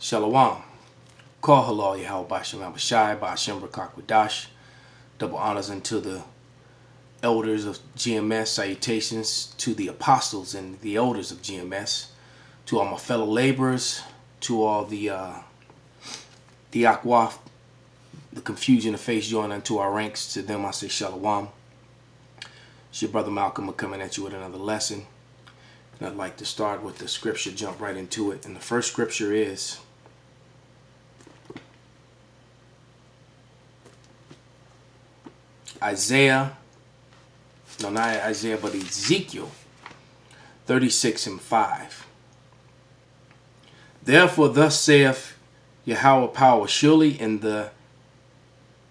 Shalom. Call halal Yahweh Bashem Abashai Bashem Rakakwadash. Double honors unto the elders of GMS. Salutations to the apostles and the elders of GMS. To all my fellow laborers. To all the Akwaf, the confusion of face joined unto our ranks. To them I say Shalom. It's your brother Malcolm coming at you with another lesson. And I'd like to start with the scripture, jump right into it. And the first scripture is Isaiah, no, not Isaiah, but Ezekiel 36:5. Therefore thus saith Yahweh power, surely in the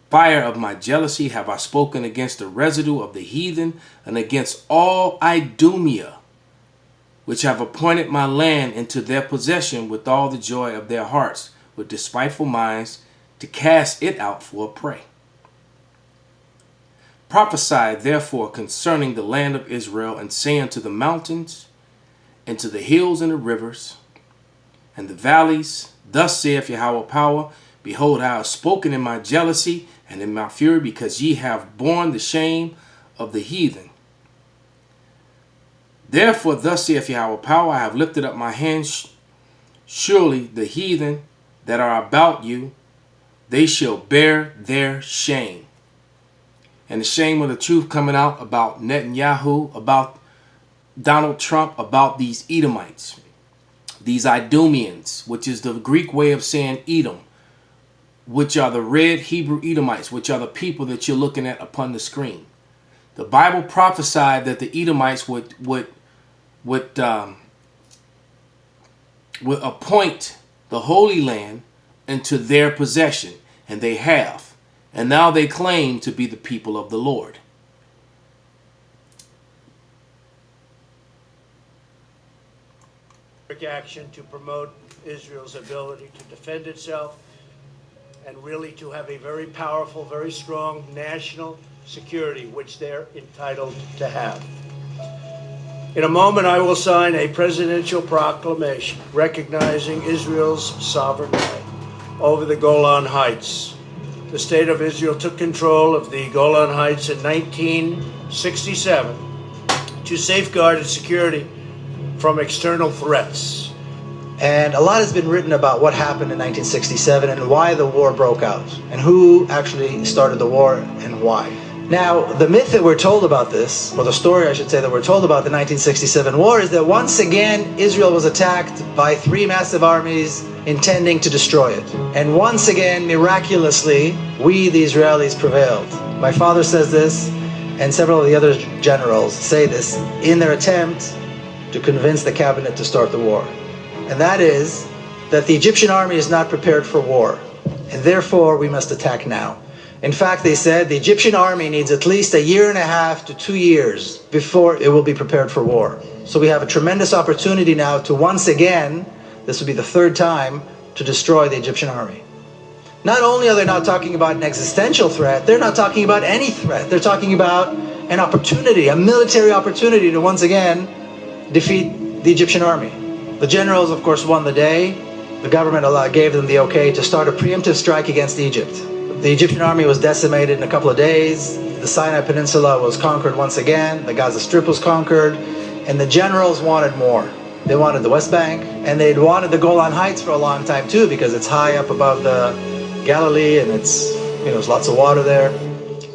fire of my jealousy have I spoken against the residue of the heathen and against all Idumea, which have appointed my land into their possession with all the joy of their hearts, with despiteful minds, to cast it out for a prey. Prophesy therefore concerning the land of Israel, and say unto the mountains, and to the hills and the rivers, and the valleys, thus saith Yahweh power, behold, I have spoken in my jealousy and in my fury, because ye have borne the shame of the heathen. Therefore thus saith Yahweh power, I have lifted up my hands, surely the heathen that are about you, they shall bear their shame. And the shame of the truth coming out about Netanyahu, about Donald Trump, about these Edomites, these Idumeans, which is the Greek way of saying Edom, which are the red Hebrew Edomites, which are the people that you're looking at upon the screen. The Bible prophesied that the Edomites would appoint the Holy Land into their possession, and they have. And now they claim to be the people of the Lord. Action to promote Israel's ability to defend itself and really to have a very powerful, very strong national security, which they're entitled to have. In a moment, I will sign a presidential proclamation recognizing Israel's sovereign right over the Golan Heights. The state of Israel took control of the Golan Heights in 1967 to safeguard its security from external threats. And a lot has been written about what happened in 1967 and why the war broke out, and who actually started the war and why. Now, the myth that we're told about this, or the story I should say that we're told about the 1967 war, is that once again Israel was attacked by three massive armies intending to destroy it. And once again, miraculously, we, the Israelis, prevailed. My father says this, and several of the other generals say this, in their attempt to convince the cabinet to start the war. And that is that the Egyptian army is not prepared for war, and therefore we must attack now. In fact, they said the Egyptian army needs at least 1.5 to 2 years before it will be prepared for war. So we have a tremendous opportunity now to once again, this will be the third time, to destroy the Egyptian army. Not only are they not talking about an existential threat, they're not talking about any threat. They're talking about an opportunity, a military opportunity to once again defeat the Egyptian army. The generals, of course, won the day. The government gave them the okay to start a preemptive strike against Egypt. The Egyptian army was decimated in a couple of days. The Sinai Peninsula was conquered once again. The Gaza Strip was conquered. And the generals wanted more. They wanted the West Bank, and they'd wanted the Golan Heights for a long time too, because it's high up above the Galilee, and there's lots of water there.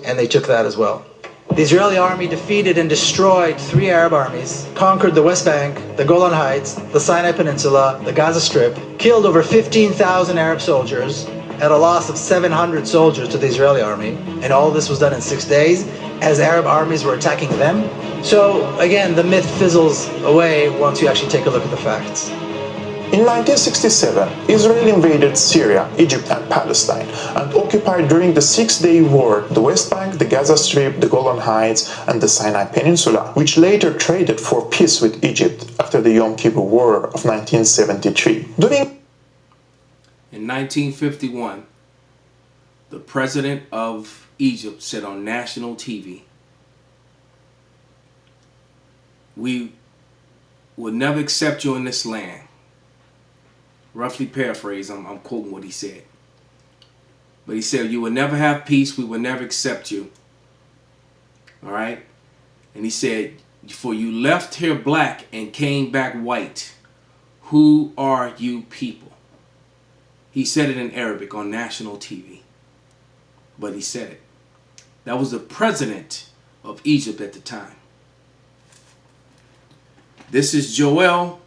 And they took that as well. The Israeli army defeated and destroyed 3 Arab armies, conquered the West Bank, the Golan Heights, the Sinai Peninsula, the Gaza Strip, killed over 15,000 Arab soldiers, at a loss of 700 soldiers to the Israeli army, and all this was done in 6 days as Arab armies were attacking them. So again, the myth fizzles away once you actually take a look at the facts. In 1967, Israel invaded Syria, Egypt and Palestine and occupied during the 6-day war the West Bank, the Gaza Strip, the Golan Heights and the Sinai Peninsula, which later traded for peace with Egypt after the Yom Kippur War of 1973. In 1951, the president of Egypt said on national TV, "We will never accept you in this land. roughly paraphrase, I'm quoting what he said. But he said, you will never have peace. We will never accept you. All right. And he said, for you left here black and came back white. Who are you people? He said it in Arabic on national TV. But he said it. That was the president of Egypt at the time. This is Joel,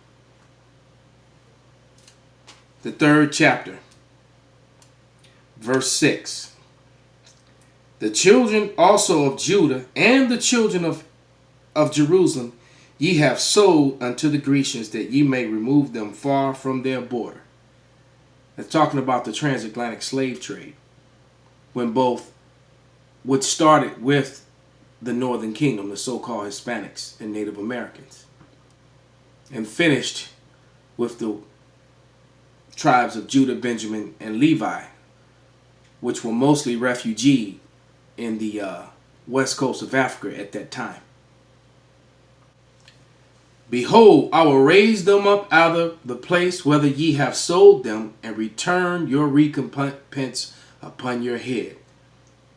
the 3rd chapter, verse 6. The children also of Judah and the children of Jerusalem ye have sold unto the Grecians, that ye may remove them far from their border. That's talking about the transatlantic slave trade, when what started with the Northern Kingdom, the so-called Hispanics and Native Americans, and finished with the tribes of Judah, Benjamin, and Levi, which were mostly refugee in the west coast of Africa at that time. Behold, I will raise them up out of the place whither ye have sold them, and return your recompense upon your head.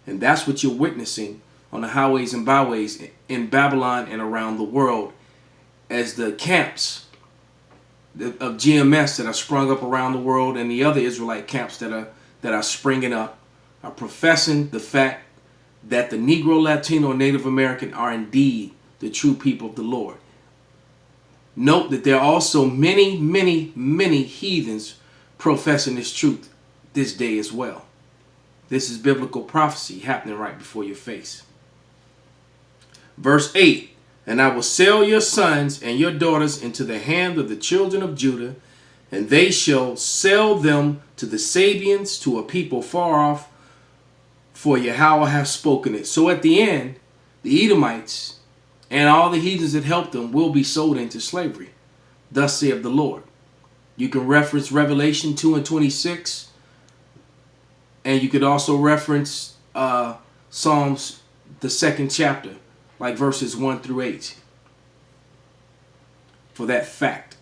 And that's what you're witnessing on the highways and byways in Babylon and around the world, as the camps of GMS that are sprung up around the world, and the other Israelite camps that are springing up, are professing the fact that the Negro, Latino, and Native American are indeed the true people of the Lord. Note that there are also many, many, many heathens professing this truth this day as well. This is biblical prophecy happening right before your face. Verse 8, and I will sell your sons and your daughters into the hand of the children of Judah, and they shall sell them to the Sabians, to a people far off, for Yahweh hath spoken it. So at the end, the Edomites and all the heathens that helped them will be sold into slavery. Thus saith the Lord. You can reference Revelation 2 and 26. And you could also reference Psalms, the 2nd chapter, like verses 1 through 8, for that fact.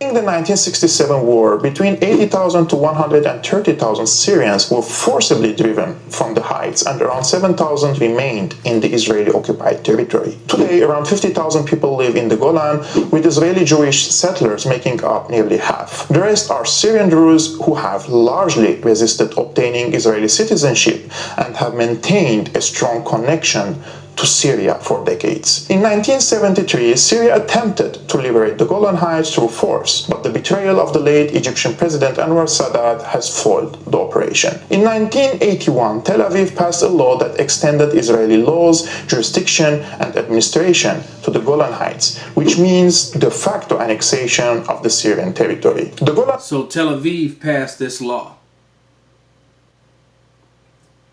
In the 1967 war, between 80,000 to 130,000 Syrians were forcibly driven from the heights, and around 7,000 remained in the Israeli-occupied territory. Today, around 50,000 people live in the Golan, with Israeli Jewish settlers making up nearly half. The rest are Syrian Druze who have largely resisted obtaining Israeli citizenship and have maintained a strong connection to Syria for decades. In 1973, Syria attempted to liberate the Golan Heights through force, but the betrayal of the late Egyptian President Anwar Sadat has foiled the operation. In 1981, Tel Aviv passed a law that extended Israeli laws, jurisdiction, and administration to the Golan Heights, which means de facto annexation of the Syrian territory. So Tel Aviv passed this law.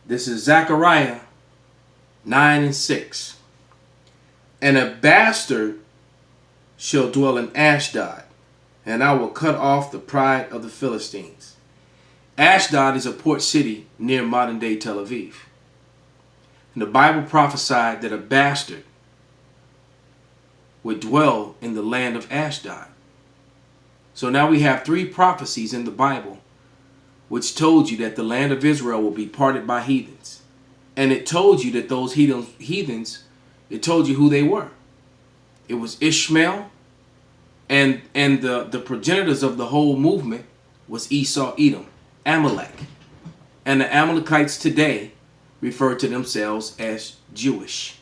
This is Zechariah 9 and 6. And a bastard shall dwell in Ashdod, and I will cut off the pride of the Philistines. Ashdod is a port city near modern-day Tel Aviv. And the Bible prophesied that a bastard would dwell in the land of Ashdod. So now we have 3 prophecies in the Bible which told you that the land of Israel will be parted by heathens. And it told you that those heathens, it told you who they were. It was Ishmael, and the progenitors of the whole movement was Esau, Edom, Amalek. And the Amalekites today refer to themselves as Jewish.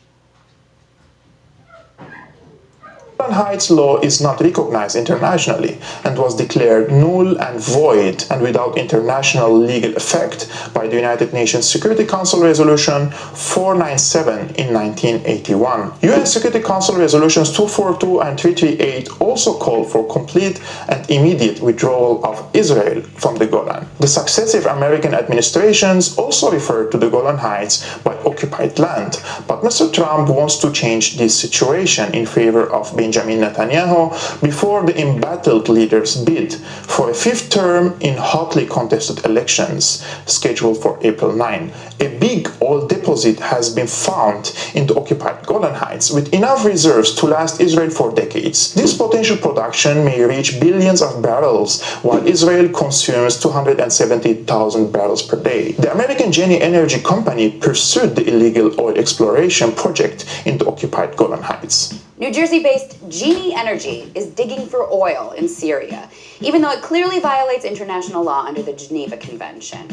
Golan Heights law is not recognized internationally and was declared null and void and without international legal effect by the United Nations Security Council Resolution 497 in 1981. UN Security Council Resolutions 242 and 338 also called for complete and immediate withdrawal of Israel from the Golan. The successive American administrations also referred to the Golan Heights by occupied land, but Mr. Trump wants to change this situation in favor of Benjamin Netanyahu before the embattled leaders bid for a 5th term in hotly contested elections scheduled for April 9. A big oil deposit has been found in the occupied Golan Heights with enough reserves to last Israel for decades. This potential production may reach billions of barrels, while Israel consumes 270,000 barrels per day. The American Genie Energy Company pursued the illegal oil exploration project in the occupied Golan Heights. New Jersey-based Genie Energy is digging for oil in Syria, even though it clearly violates international law under the Geneva Convention.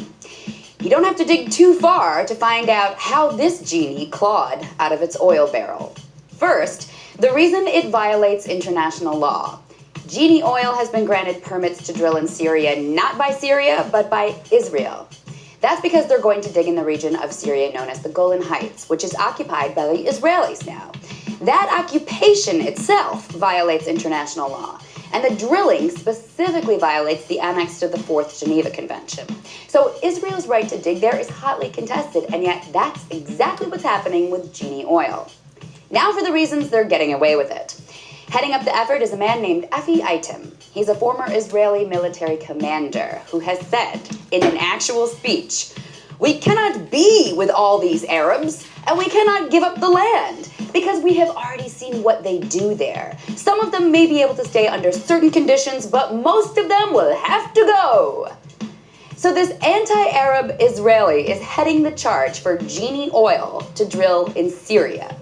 You don't have to dig too far to find out how this genie clawed out of its oil barrel. First, the reason it violates international law. Genie Oil has been granted permits to drill in Syria, not by Syria, but by Israel. That's because they're going to dig in the region of Syria known as the Golan Heights, which is occupied by the Israelis now. That occupation itself violates international law, and the drilling specifically violates the annex to the Fourth Geneva Convention. So Israel's right to dig there is hotly contested, and yet that's exactly what's happening with Genie Oil. Now for the reasons they're getting away with it. Heading up the effort is a man named Efi Item. He's a former Israeli military commander who has said in an actual speech, "We cannot be with all these Arabs, and we cannot give up the land, because we have already seen what they do there. Some of them may be able to stay under certain conditions, but most of them will have to go." So this anti-Arab Israeli is heading the charge for Genie Oil to drill in Syria.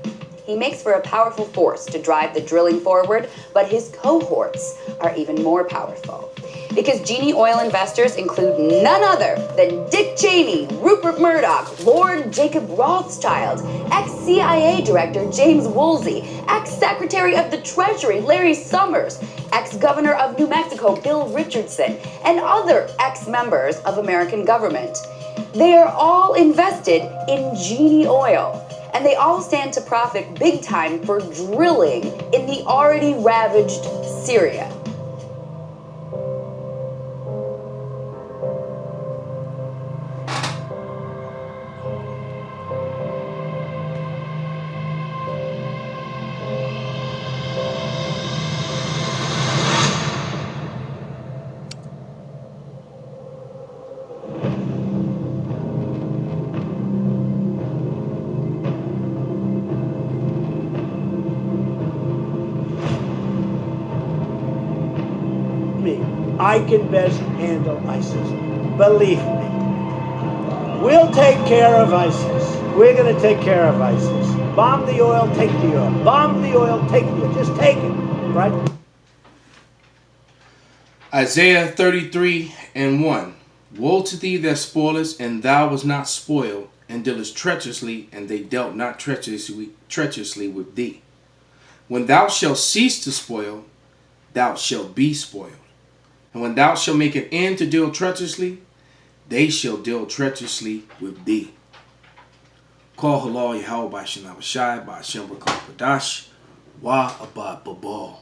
He makes for a powerful force to drive the drilling forward, but his cohorts are even more powerful. Because Genie Oil investors include none other than Dick Cheney, Rupert Murdoch, Lord Jacob Rothschild, ex-CIA Director James Woolsey, ex-Secretary of the Treasury Larry Summers, ex-Governor of New Mexico Bill Richardson, and other ex-members of American government. They are all invested in Genie Oil, and they all stand to profit big time for drilling in the already ravaged Syria. I can best handle ISIS. Believe me. We'll take care of ISIS. We're going to take care of ISIS. Bomb the oil, take the oil. Bomb the oil, take the oil. Just take it, right? Isaiah 33:1. Woe to thee that spoilest, and thou was not spoiled, and dealest treacherously, and they dealt not treacherously with thee. When thou shalt cease to spoil, thou shalt be spoiled. And when thou shalt make an end to deal treacherously, they shall deal treacherously with thee. Call halal Yahweh by Shem Abishai by Shem Rakam Padash Wa Abad Babal.